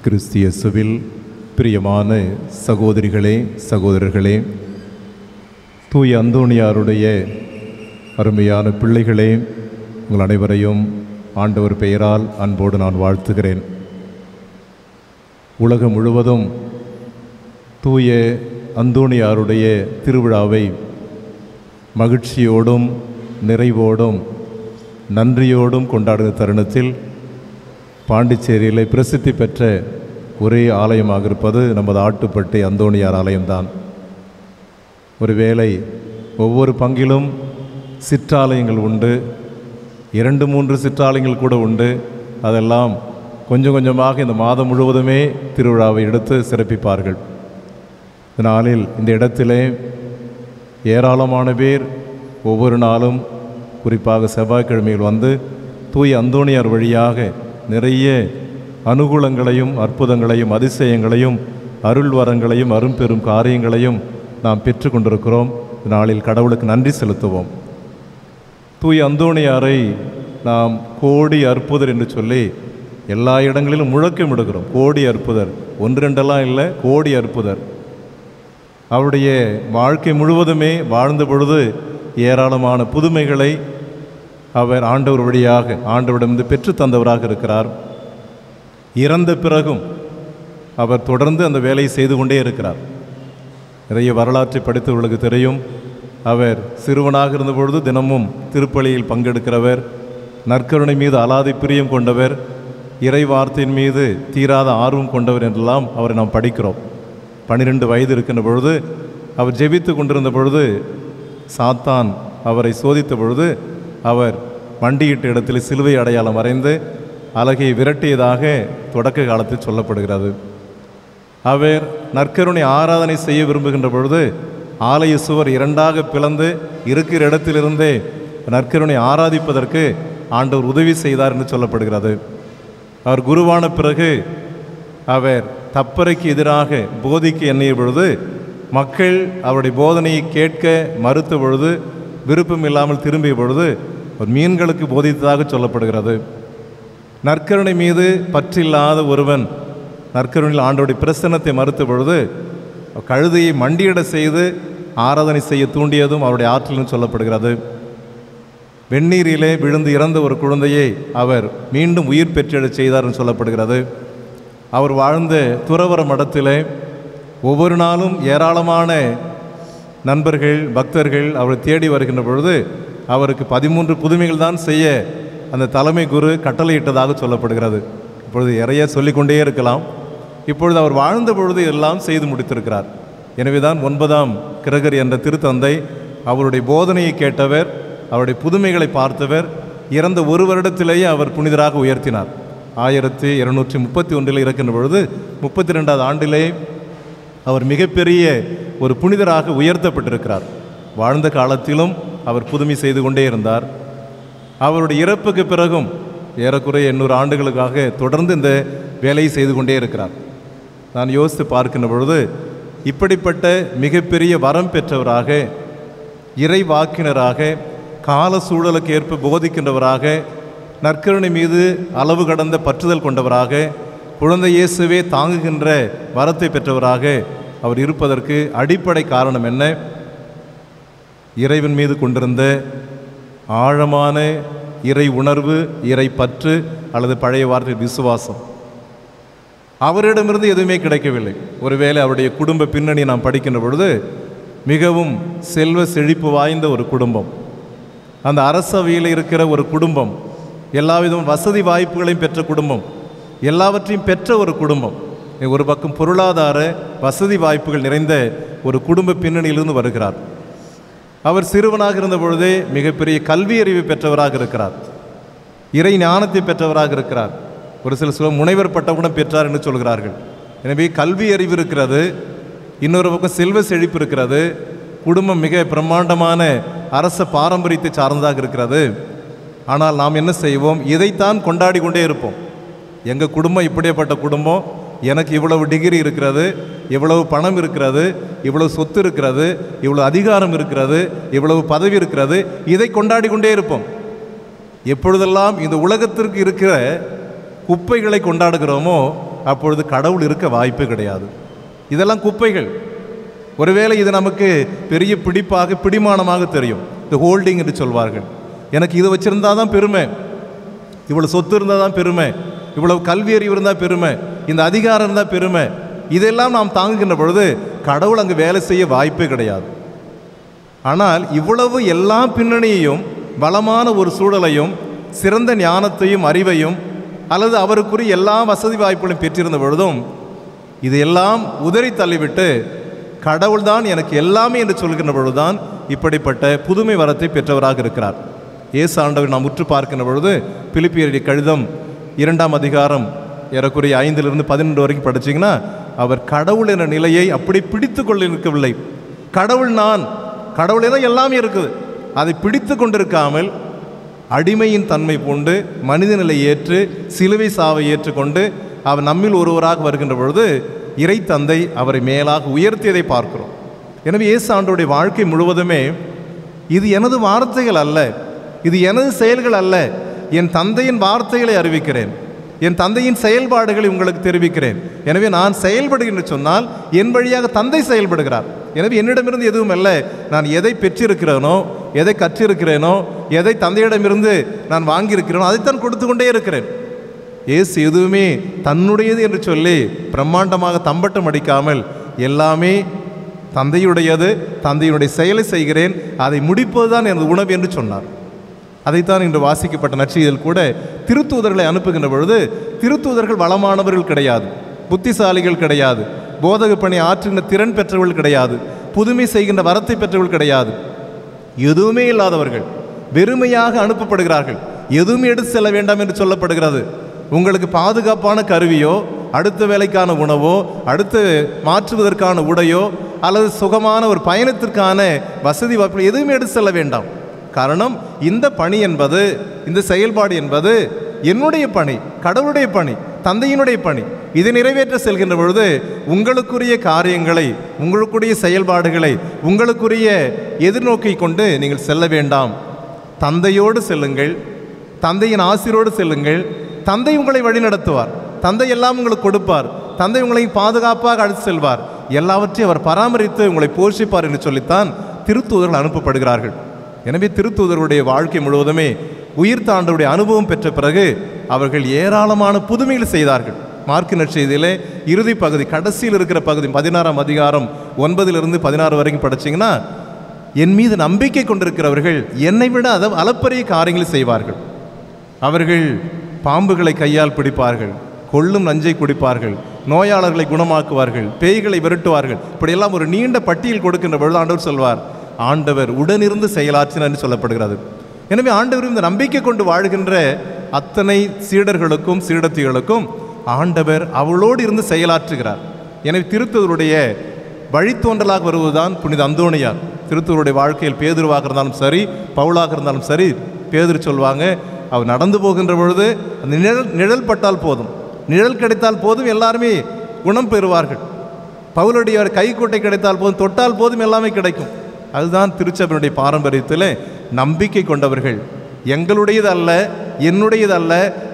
கிறிஸ்து இயேசுவில் பிரியமான சகோதரிகளே சகோதரர்களே, தூய அந்தோணியாருடைய அருமையான பிள்ளைகளே, உங்கள் அனைவரையும் ஆண்டவர் பெயரால் அன்போடு நான் வாழ்த்துகிறேன். உலகம் முழுவதும் தூய அந்தோணியாருடைய திருவிழாவை மகிழ்ச்சியோடும் நிறைவோடும் நன்றியோடும் கொண்டாடுகிற தருணத்தில் பாண்டிச்சேரியில் பிரசித்தி பெற்ற ஒரே ஆலயமாக இருப்பது நமது ஆட்டுப்பட்டி அந்தோணியார் ஆலயம்தான். ஒருவேளை ஒவ்வொரு பங்கிலும் சிற்றாலயங்கள் உண்டு, 2-3 சிற்றாலயங்கள் கூட உண்டு. அதெல்லாம் கொஞ்சம் கொஞ்சமாக இந்த மாதம் முழுவதுமே திருவிழாவை எடுத்து சிறப்பிப்பார்கள். இதனாலில் இந்த இடத்திலே ஏராளமான பேர் ஒவ்வொரு நாளும், குறிப்பாக செவ்வாய்க்கிழமையில் வந்து தூய அந்தோணியார் வழியாக நிறைய அனுகூலங்களையும் அற்புதங்களையும் அதிசயங்களையும் அருள் வரங்களையும் அரும்பெரும் காரியங்களையும் நாம் பெற்று கொண்டிருக்கிறோம். நாளில் கடவுளுக்கு நன்றி செலுத்துவோம். தூய அந்தோணியாரை நாம் கோடி அற்புதர் என்று சொல்லி எல்லா இடங்களிலும் முழக்கமிடுகிறோம். கோடி அற்புதர், 1-2 இல்லை, கோடி அற்புதர். அவருடைய வாழ்க்கை முழுவதுமே வாழ்ந்த பொழுது ஏராளமான புதுமைகளை அவர் ஆண்டவர் வழியாக ஆண்டவரிடமிருந்து பெற்று தந்தவராக இருக்கிறார். இறந்த பிறகும் அவர் தொடர்ந்து அந்த வேலையை செய்து கொண்டே இருக்கிறார். நிறைய வரலாற்றை படித்தவர்களுக்கு தெரியும். அவர் சிறுவனாக இருந்தபொழுது தினமும் திருப்பலியில் பங்கெடுக்கிறவர், நற்கருணை மீது அலாதி பிரியம் கொண்டவர், இறை வார்த்தையின் மீது தீராத ஆர்வம் கொண்டவர் என்றெல்லாம் அவரை நாம் படிக்கிறோம். 12 வயது இருக்கின்ற பொழுது அவர் ஜெபித்து கொண்டிருந்த பொழுது சாத்தான் அவரை சோதித்த பொழுது அவர் மண்டியிட்ட இடத்தில் சிலுவை அடையாளம் வரைந்து அலகையை விரட்டியதாக தொடக்க காலத்தில் சொல்லப்படுகிறது. அவர் நற்கருணை ஆராதனை செய்ய விரும்புகின்ற பொழுது ஆலய சுவர் 2ஆக பிளந்து இருக்கிற இடத்திலிருந்தே நற்கருணை ஆராதிப்பதற்கு ஆண்டவர் உதவி செய்தார் என்று சொல்லப்படுகிறது. அவர் குருவான பிறகு அவர் தப்பறைக்கு எதிராக போதிக்க எண்ணிய பொழுது மக்கள் அவருடைய போதனையை கேட்க மறுத்த பொழுது, விருப்பம் இல்லாமல் திரும்பிய பொழுது ஒரு மீன்களுக்கு போதித்ததாக சொல்லப்படுகிறது. நற்கருணை மீது பற்றில்லாத ஒருவன் நற்கருணையில் ஆண்டவருடைய பிரசன்னத்தை மறுத்த பொழுது கழுதையை மண்டியிட செய்து ஆராதனை செய்ய தூண்டியதும் அவருடைய ஆற்றல்னு சொல்லப்படுகிறது. வெந்நீரிலே விழுந்து இறந்த ஒரு குழந்தையை அவர் மீண்டும் உயிர் பெற்றெழச் செய்தார்னு சொல்லப்படுகிறது. அவர் வாழ்ந்த துறவற மடத்திலே ஒவ்வொரு நாளும் ஏராளமான நண்பர்கள் பக்தர்கள் அவரை தேடி வருகின்ற பொழுது அவருக்கு 13 புதுமைகள் தான் செய்ய அந்த தலைமை குரு கட்டளையிட்டதாக சொல்லப்படுகிறது. இப்பொழுது நிறைய சொல்லிக்கொண்டே இருக்கலாம். இப்பொழுது அவர் வாழ்ந்த பொழுது எல்லாம் செய்து முடித்திருக்கிறார். எனவே தான் 9ஆம் கிரகரி என்ற திருத்தந்தை அவருடைய போதனையை கேட்டவர், அவருடைய புதுமைகளை பார்த்தவர். இறந்த 1 வருடத்திலேயே அவர் புனிதராக உயர்த்தினார். 1231 இருக்கின்ற பொழுது 32வது ஆண்டிலே அவர் மிகப்பெரிய ஒரு புனிதராக உயர்த்தப்பட்டிருக்கிறார். வாழ்ந்த காலத்திலும் அவர் புதுமை செய்து கொண்டே இருந்தார். அவருடைய இறப்புக்கு பிறகும் ஏறக்குறைய 800 ஆண்டுகளுக்காக தொடர்ந்து இந்த வேலையை செய்து கொண்டே இருக்கிறார். நான் யோசித்து பார்க்கின்ற பொழுது இப்படிப்பட்ட மிகப்பெரிய வரம் பெற்றவராக, இறை வாக்கினராக, கால சூழலுக்கு ஏற்ப போதிக்கின்றவராக, நற்கருணை மீது அளவு கடந்த பற்றுதல் கொண்டவராக, குழந்தை இயேசுவே தாங்குகின்ற வரத்தை பெற்றவராக அவர் இருப்பதற்கு அடிப்படை காரணம் என்ன? இறைவன் மீது கொண்டிருந்த ஆழமான இறை உணர்வு, இறை பற்று, அல்லது பழைய வார்த்தை விசுவாசம். அவரிடமிருந்து எதுவுமே கிடைக்கவில்லை. ஒருவேளை அவருடைய குடும்ப பின்னணி நாம் படிக்கின்ற பொழுது மிகவும் செல்வ செழிப்பு வாய்ந்த ஒரு குடும்பம், அந்த அரசவையில் இருக்கிற ஒரு குடும்பம், எல்லாவிதமும் வசதி வாய்ப்புகளையும் பெற்ற குடும்பம், எல்லாவற்றையும் பெற்ற ஒரு குடும்பம். ஒரு பக்கம் பொருளாதார வசதி வாய்ப்புகள் நிறைந்த ஒரு குடும்ப பின்னணியிலிருந்து வருகிறார். அவர் சிறுவனாக இருந்த பொழுதே மிகப்பெரிய கல்வி அறிவு பெற்றவராக இருக்கிறார், இறை ஞானத்தை பெற்றவராக இருக்கிறார். ஒரு சில முனைவர் பட்டம் கூட பெற்றார் என்று சொல்கிறார்கள். எனவே கல்வி அறிவு இருக்கிறது, இன்னொரு பக்கம் செல்வ செழிப்பு இருக்கிறது, குடும்பம் மிக பிரம்மாண்டமான அரச பாரம்பரியத்தை சார்ந்ததாக இருக்கிறது. ஆனால் நாம் என்ன செய்வோம்? இதைத்தான் கொண்டாடி கொண்டே இருப்போம். எங்கள் குடும்பம் இப்படிப்பட்ட குடும்பம், எனக்கு இவ்வளவு டிகிரி இருக்கிறது, இவ்வளவு பணம் இருக்கிறது, இவ்வளவு சொத்து இருக்கிறது, இவ்வளவு அதிகாரம் இருக்கிறது, இவ்வளவு பதவி இருக்கிறது, இதை கொண்டாடி கொண்டே இருப்போம். எப்பொழுதெல்லாம் இந்த உலகத்திற்கு இருக்கிற குப்பைகளை கொண்டாடுகிறோமோ அப்பொழுது கடவுள் இருக்க வாய்ப்பு கிடையாது. இதெல்லாம் குப்பைகள். ஒருவேளை இது நமக்கு பெரிய பிடிப்பாக பிடிமானமாக தெரியும். இந்த ஹோல்டிங் என்று சொல்வார்கள். எனக்கு இது வச்சுருந்தா தான் பெருமை, இவ்வளோ சொத்து இருந்தால் தான் பெருமை, இவ்வளவு கல்வி அறிவு இருந்தால் பெருமை, இந்த அதிகாரம் இருந்தால் பெருமை, இதெல்லாம் நாம் தாங்குகின்ற பொழுது கடவுள் அங்கு வேலை செய்ய வாய்ப்பே கிடையாது. ஆனால் இவ்வளவு எல்லா பின்னணியையும் வளமான ஒரு சூழலையும் சிறந்த ஞானத்தையும் அறிவையும் அல்லது அவருக்குரிய எல்லா வசதி வாய்ப்புகளையும் பெற்றிருந்த பொழுதும் இதையெல்லாம் உதறி தள்ளிவிட்டு கடவுள்தான் எனக்கு எல்லாமே என்று சொல்கின்ற பொழுதுதான் இப்படிப்பட்ட புதுமை வரத்தை பெற்றவராக இருக்கிறார். இயேசு ஆண்டவர் நாம் உற்று பார்க்கின்ற பொழுது பிலிப்பியருடைய கடிதம் 2ஆம் அதிகாரம் ஏறக்குறைய 5 to 11 வரைக்கும் படிச்சிங்கன்னா அவர் கடவுள் என்ற நிலையை அப்படி பிடித்து கொள்ள இருக்கவில்லை. கடவுள் நான், கடவுளே தான் எல்லாமே இருக்குது, அதை பிடித்து கொண்டிருக்காமல் அடிமையின் தன்மை பூண்டு மனித நிலை ஏற்று சிலுவை சாவை ஏற்றுக்கொண்டு அவர் நம்மில் ஒருவராக வருகின்ற பொழுது இறை தந்தை அவரை மேலாக உயர்த்தியதை பார்க்கிறோம். எனவே இயேசு ஆண்டவருடைய வாழ்க்கை முழுவதுமே இது எனது வார்த்தைகள் அல்ல, இது எனது செயல்கள் அல்ல, என் தந்தையின் வார்த்தைகளை அறிவிக்கிறேன், என் தந்தையின் செயல்பாடுகளை உங்களுக்கு தெரிவிக்கிறேன். எனவே நான் செயல்படுகின்ற சொன்னால் என் வழியாக தந்தை செயல்படுகிறார். எனவே என்னிடமிருந்து எதுவும் அல்ல, நான் எதை பெற்றிருக்கிறேனோ, எதை கற்றிருக்கிறேனோ, எதை தந்தையிடமிருந்து நான் வாங்கியிருக்கிறேனோ அதைத்தான் கொடுத்து கொண்டே இருக்கிறேன். இயேசு எதுவுமே தன்னுடையது என்று சொல்லி பிரம்மாண்டமாக தம்பட்டம் அடிக்காமல் எல்லாமே தந்தையுடையது, தந்தையுடைய செயலை செய்கிறேன், அதை முடிப்பதுதான் எனது உணவு என்று சொன்னார். அதைத்தான் இன்று வாசிக்கப்பட்ட நற்செய்தியில் கூட திருத்தூதர்களை அனுப்புகின்ற பொழுது திருத்தூதர்கள் வளமானவர்கள் கிடையாது, புத்திசாலிகள் கிடையாது, போதக பணி ஆற்றுகின்ற திறன் பெற்றவர்கள் கிடையாது, புதுமை செய்கின்ற வரத்தை பெற்றவர்கள் கிடையாது, எதுவுமே இல்லாதவர்கள் வெறுமையாக அனுப்பப்படுகிறார்கள். எதுவுமே எடுத்து செல்ல வேண்டாம் என்று சொல்லப்படுகிறது. உங்களுக்கு பாதுகாப்பான கருவியோ, அடுத்த வேலைக்கான உணவோ, அடுத்து மாற்றுவதற்கான உடையோ அல்லது சுகமான ஒரு பயணத்திற்கான வசதி வாய்ப்பு எதுவுமே எடுத்து செல்ல வேண்டாம். காரணம், இந்த பணி என்பது, இந்த செயல்பாடு என்பது என்னுடைய பணி, கடவுளுடைய பணி, தந்தையினுடைய பணி. இதை நிறைவேற்ற செல்கின்ற பொழுது உங்களுக்குரிய காரியங்களை, உங்களுக்குரிய செயல்பாடுகளை, உங்களுக்குரிய எதிர்நோக்கை கொண்டு நீங்கள் செல்ல வேண்டாம். தந்தையோடு செல்லுங்கள், தந்தையின் ஆசிரோடு செல்லுங்கள். தந்தை உங்களை வழிநடத்துவார், தந்தை எல்லாம் உங்களுக்கு கொடுப்பார், தந்தை உங்களை பாதுகாப்பாக அழைத்து செல்வார், எல்லாவற்றையும் அவர் பராமரித்து உங்களை போஷிப்பார் என்று சொல்லித்தான் திருத்தூதர்கள் அனுப்பப்படுகிறார்கள். எனவே திருத்தூதருடைய வாழ்க்கை முழுவதுமே உயிர் தாண்டவுடைய அனுபவம் பெற்ற பிறகு அவர்கள் ஏராளமான புதுமைகள் செய்தார்கள். மார்க்கு நற்செய்தியிலே இறுதி பகுதி, கடைசியில் இருக்கிற பகுதி 16ஆம் அதிகாரம் 9 to 16 வரைக்கும் படிச்சிங்கன்னா, என் மீது நம்பிக்கை கொண்டிருக்கிறவர்கள் என்னை விட அளப்பரிய காரியங்களை செய்வார்கள். அவர்கள் பாம்புகளை கையால் பிடிப்பார்கள், கொள்ளும் நஞ்சை குடிப்பார்கள், நோயாளர்களை குணமாக்குவார்கள், பேய்களை விரட்டுவார்கள். இப்படியெல்லாம் ஒரு நீண்ட பட்டியல் கொடுக்கின்ற பொழுது ஆண்டவர் சொல்வார், ஆண்டவர் உடனிருந்து செயலாற்றினார் என்று சொல்லப்படுகிறது. எனவே ஆண்டவர் இந்த நம்பிக்கை கொண்டு வாழ்கின்ற அத்தனை சீடர்களுக்கும் சீடத்திகளுக்கும் ஆண்டவர் அவளோடு இருந்து செயலாற்றுகிறார். எனவே திருத்தூதருடைய வழித்தோன்றலாக வருவதுதான் புனித அந்தோணியார். திருத்தூதருடைய வாழ்க்கையில் பேதுருவாக இருந்தாலும் சரி, பவுலாக இருந்தாலும் சரி, பேதுரு சொல்வாங்க, அவர் நடந்து போகின்ற பொழுது அந்த நிழல் பட்டால் போதும், நிழல் கிடைத்தால் போதும், எல்லாருமே குணம் பெறுவார்கள். பவுலுடைய கைக்கோட்டை கிடைத்தால் போதும், தொட்டால் போதும், எல்லாமே கிடைக்கும். அதுதான் திருச்சபையினுடைய பாரம்பரியத்தில் நம்பிக்கை கொண்டவர்கள். எங்களுடையது அல்ல, என்னுடையது அல்ல,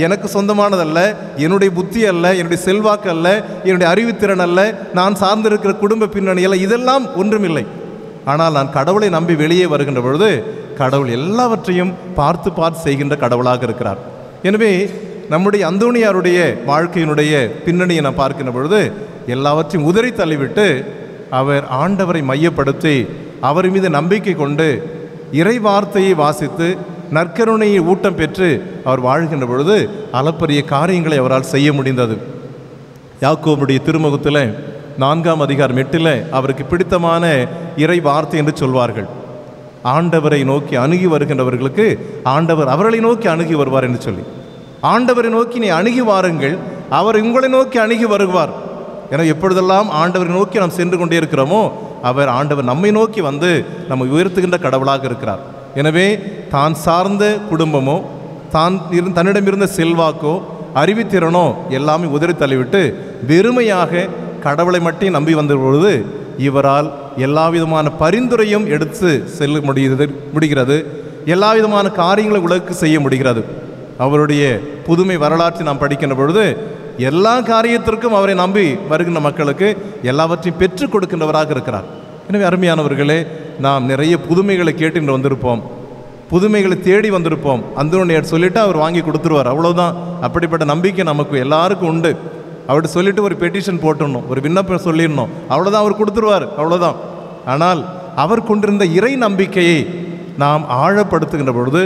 எனக்கு சொந்தமானதல்ல, என்னுடைய புத்தி அல்ல, என்னுடைய செல்வாக்கு அல்ல, என்னுடைய அறிவுத்திறன் அல்ல, நான் சார்ந்திருக்கிற குடும்ப பின்னணி அல்ல, இதெல்லாம் ஒன்றுமில்லை. ஆனால் நான் கடவுளை நம்பி வெளியே வருகின்ற பொழுது கடவுள் எல்லாவற்றையும் பார்த்து பார்த்து செய்கின்ற கடவுளாக இருக்கிறார். எனவே நம்முடைய அந்தோணியாருடைய வாழ்க்கையினுடைய பின்னணியை நான் பார்க்கின்ற பொழுது எல்லாவற்றையும் உதறி தள்ளிவிட்டு அவர் ஆண்டவரை மையப்படுத்தி அவர் மீது நம்பிக்கை கொண்டு இறை வார்த்தையை வாசித்து நற்கருணையை ஊட்டம் பெற்று அவர் வாழ்கின்ற பொழுது அளப்பரிய காரியங்களை அவரால் செய்ய முடிந்தது. யாக்கோபுடைய திருமுகத்தில் 4ஆம் அதிகாரம் 8 அவருக்கு பிடித்தமான இறை வார்த்தை என்று சொல்வார்கள். ஆண்டவரை நோக்கி அணுகி வருகின்றவர்களுக்கு ஆண்டவர் அவர்களை நோக்கி அணுகி வருவார் என்று சொல்லி, ஆண்டவரை நோக்கி நீ அணுகி வாருங்கள், அவர் உங்களை நோக்கி அணுகி வருவார். என எப்பொழுதெல்லாம் ஆண்டவரை நோக்கி நாம் சென்று கொண்டே இருக்கிறோமோ ஆண்டவர் நம்மை நோக்கி வந்து நம்மை உயர்த்துகின்ற கடவுளாக இருக்கிறார். எனவே தான் சார்ந்த குடும்பமோ, தன்னிடமிருந்த செல்வாக்கோ, அறிவுத்திறனோ எல்லாமே உதறி தள்ளிவிட்டு வெறுமையாக கடவுளை மட்டும் நம்பி வந்த பொழுது இவரால் எல்லா விதமான பரிந்துரையும் எடுத்து செல்ல முடிகிறது, எல்லா விதமான காரியங்களை உலகுக்கு செய்ய முடிகிறது. அவருடைய புதுமை வரலாற்றை நாம் படிக்கின்ற பொழுது எல்லா காரியத்திற்கும் அவரை நம்பி வருகின்ற மக்களுக்கு எல்லாவற்றையும் பெற்றுக் கொடுக்கின்றவராக இருக்கிறார். எனவே அருமையானவர்களே, நாம் நிறைய புதுமைகளை கேட்டு வந்திருப்போம், புதுமைகளை தேடி வந்திருப்போம். அந்தோனியார் சொல்லிவிட்டு அவர் வாங்கி கொடுத்துருவார், அவ்வளோதான். அப்படிப்பட்ட நம்பிக்கை நமக்கு எல்லாருக்கும் உண்டு. அவர்கிட்ட சொல்லிவிட்டு ஒரு பெட்டிஷன் போட்டுடணும், ஒரு விண்ணப்பம் சொல்லிடணும், அவ்வளோதான், அவர் கொடுத்துருவார், அவ்வளோதான். ஆனால் அவர் கொண்டிருந்த இறை நம்பிக்கையை நாம் ஆழப்படுத்துகின்ற பொழுது,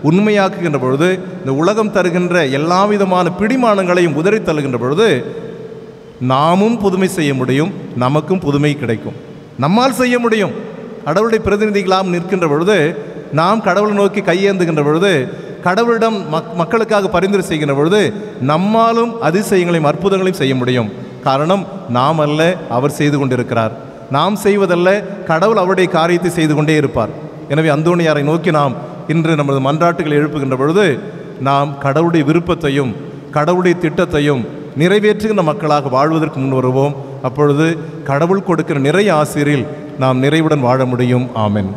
உண்மையாக்குகின்ற பொழுது, இந்த உலகம் தருகின்ற எல்லா விதமான பிடிமானங்களையும் உதறி தள்ளுகின்ற பொழுது நாமும் புதுமை செய்ய முடியும், நமக்கும் புதுமை கிடைக்கும். நம்மால் செய்ய முடியும். கடவுளுடைய பிரதிநிதிகளாம் நிற்கின்ற பொழுது, நாம் கடவுளை நோக்கி கையேந்துகின்ற பொழுது, கடவுளிடம் மக்களுக்காக பரிந்துரை செய்கின்ற பொழுது நம்மாலும் அதிசயங்களையும் அற்புதங்களையும் செய்ய முடியும். காரணம், நாம் அல்ல, அவர் செய்து கொண்டிருக்கிறார். நாம் செய்வதல்ல, கடவுள் அவருடைய காரியத்தை செய்து கொண்டே இருப்பார். எனவே அந்தோனியாரை நோக்கி நாம் இன்று நமது மன்றாட்டுகளை எழுப்புகின்ற பொழுது நாம் கடவுளுடைய விருப்பத்தையும் கடவுளுடைய திட்டத்தையும் நிறைவேற்றுகின்ற மக்களாக வாழ்வதற்கு முன் வருவோம். அப்பொழுது கடவுள் கொடுக்கிற நிறைய ஆசிரியில் நாம் நிறைவுடன் வாழ முடியும். ஆமென்.